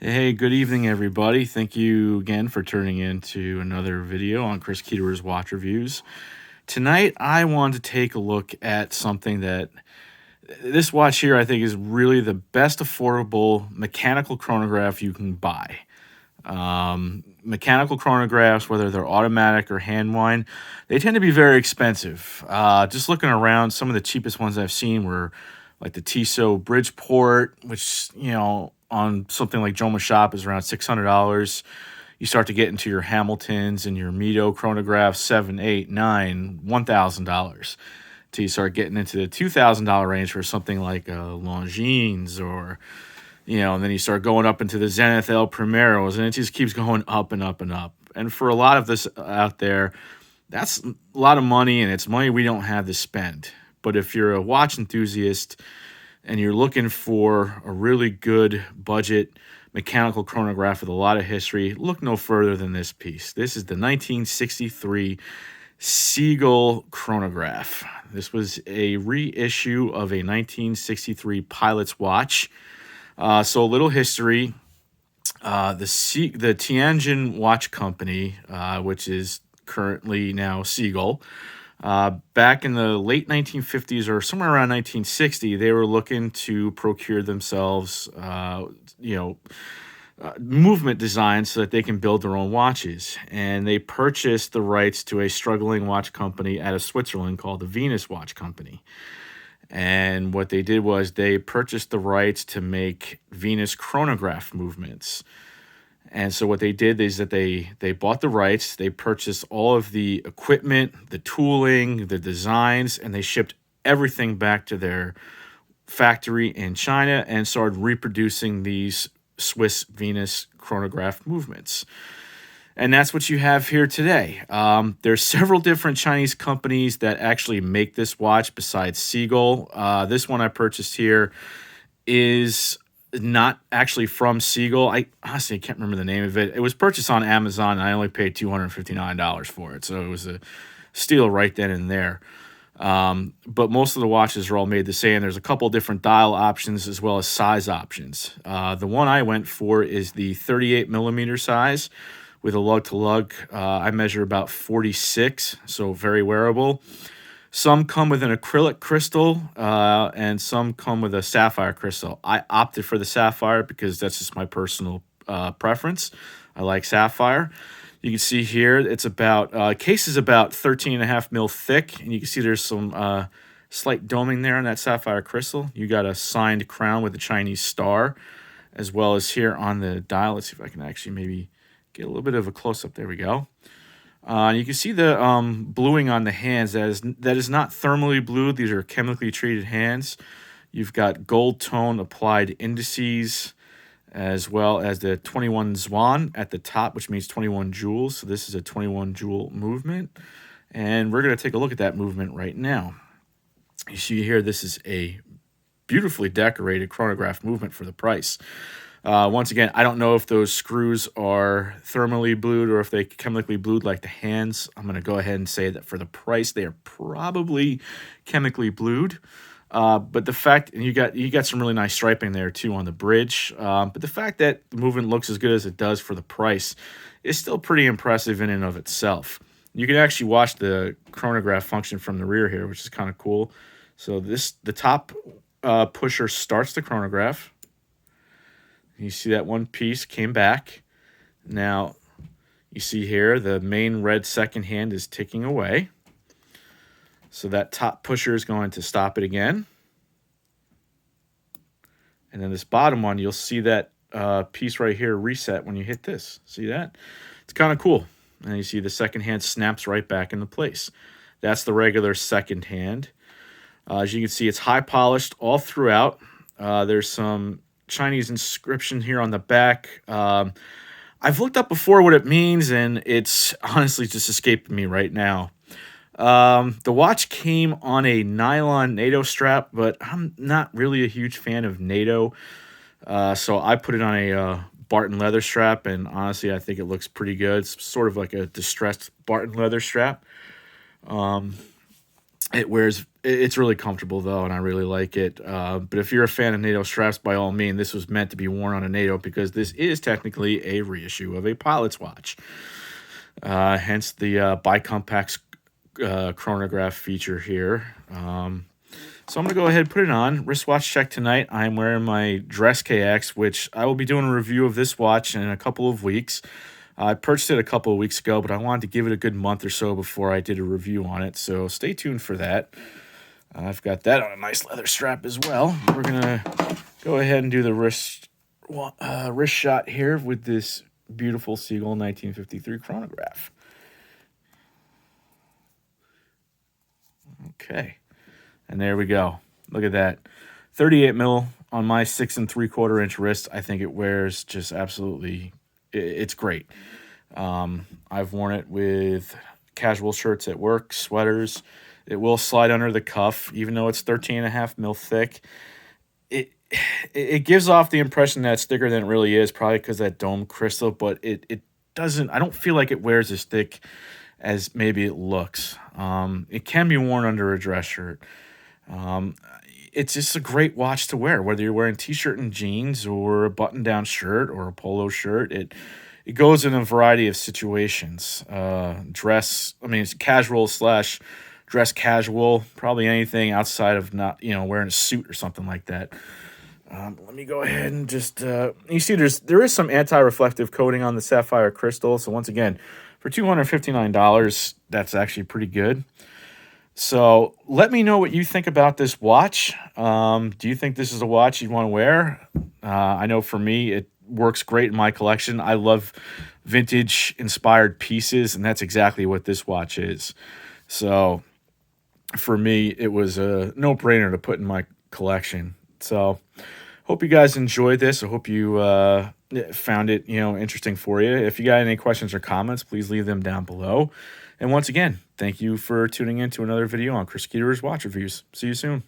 Hey, good evening, everybody. Thank you again for turning in to another video on Chris Keeter's Watch Reviews. Tonight, I want to take a look at something that this watch here I think is really the best affordable mechanical chronograph you can buy. Mechanical chronographs, whether they're automatic or hand wind, they tend to be very expensive. Just looking around, some of the cheapest ones I've seen were like the Tissot Bridgeport, which, on something like Joma Shop is around $600. You start to get into your Hamiltons and your Mito chronographs, $7, $8, $9, $1,000. Till you start getting into the $2,000 range for something like Longines or and then you start going up into the Zenith El Primeros, and it just keeps going up and up and up. And for a lot of this out there, that's a lot of money, and it's money we don't have to spend. But if you're a watch enthusiast and you're looking for a really good budget mechanical chronograph with a lot of history, look no further than this piece. This is the 1963 Seagull chronograph. This was a reissue of a 1963 pilot's watch. So a little history. The Tianjin Watch Company, which is currently now Seagull, back in the late 1950s or somewhere around 1960, they were looking to procure themselves, movement designs so that they can build their own watches. And they purchased the rights to a struggling watch company out of Switzerland called the Venus Watch Company. And what they did was they purchased the rights to make Venus chronograph movements. And so what they did is that they bought the rights, they purchased all of the equipment, the tooling, the designs, and they shipped everything back to their factory in China and started reproducing these Swiss Venus chronograph movements. And that's what you have here today. There's several different Chinese companies that actually make this watch besides Seagull. This one I purchased here is not actually from Seagull. I honestly can't remember the name of it. It was purchased on Amazon, and I only paid $259 for it. So it was a steal right then and there. But most of the watches are all made the same. There's a couple different dial options as well as size options. The one I went for is the 38 millimeter size with a lug-to-lug. I measure about 46, so very wearable. Some come with an acrylic crystal, and some come with a sapphire crystal. I opted for the sapphire because that's just my personal preference. I like sapphire. You can see here it's about case is about 13.5 mil thick, and you can see there's some slight doming there on that sapphire crystal. You got a signed crown with a Chinese star, as well as here on the dial. Let's see if I can actually maybe get a little bit of a close-up. There we go. You can see the bluing on the hands. That is not thermally blued. These are chemically treated hands. You've got gold tone applied indices, as well as the 21 Zwan at the top, which means 21 joules. So this is a 21 joule movement. And we're going to take a look at that movement right now. You see here, this is a beautifully decorated chronograph movement for the price. Once again, I don't know if those screws are thermally blued or if they chemically blued like the hands. I'm going to go ahead and say that for the price, they are probably chemically blued. But the fact, and you got some really nice striping there too on the bridge. But the fact that the movement looks as good as it does for the price is still pretty impressive in and of itself. You can actually watch the chronograph function from the rear here, which is kind of cool. So the top pusher starts the chronograph. You see that one piece came back. Now, you see here the main red second hand is ticking away. So that top pusher is going to stop it again. And then this bottom one, you'll see that piece right here reset when you hit this. See that? It's kind of cool. And you see the second hand snaps right back into place. That's the regular second hand. As you can see, it's high polished all throughout. There's some Chinese inscription here on the back. I've looked up before what it means, and it's honestly just escaped me right now. The watch came on a nylon NATO strap, but I'm not really a huge fan of NATO, so I put it on a Barton leather strap, and honestly, I think it looks pretty good. It's sort of like a distressed Barton leather strap. It It's really comfortable though, and I really like it. But if you're a fan of NATO straps, by all means, this was meant to be worn on a NATO because this is technically a reissue of a pilot's watch. Hence the bicompact chronograph feature here. So I'm going to go ahead and put it on. Wristwatch check tonight. I'm wearing my Dress KX, which I will be doing a review of this watch in a couple of weeks. I purchased it a couple of weeks ago, but I wanted to give it a good month or so before I did a review on it. So stay tuned for that. I've got that on a nice leather strap as well. We're going to go ahead and do the wrist shot here with this beautiful Seagull 1953 chronograph. Okay. And there we go. Look at that. 38 mil on my 6 3/4 inch wrist. I think it wears just absolutely, it's great. I've worn it with casual shirts at work, sweaters. It will slide under the cuff, even though it's 13.5 mil thick. It gives off the impression that it's thicker than it really is, probably because that dome crystal, but it doesn't, I don't feel like it wears as thick as maybe it looks. It can be worn under a dress shirt. It's just a great watch to wear, whether you're wearing t-shirt and jeans or a button-down shirt or a polo shirt. It goes in a variety of situations. It's casual / dress casual, probably anything outside of not, wearing a suit or something like that. Let me go ahead and just, you see there is some anti-reflective coating on the sapphire crystal. So once again, for $259, that's actually pretty good. So let me know what you think about this watch. Do you think this is a watch you'd want to wear? I know for me, it works great in my collection. I love vintage inspired pieces, and that's exactly what this watch is. So for me, it was a no-brainer to put in my collection. So hope you guys enjoyed this. I hope you found it, interesting for you. If you got any questions or comments, please leave them down below. And once again, thank you for tuning in to another video on Chris Keeter's Watch Reviews. See you soon.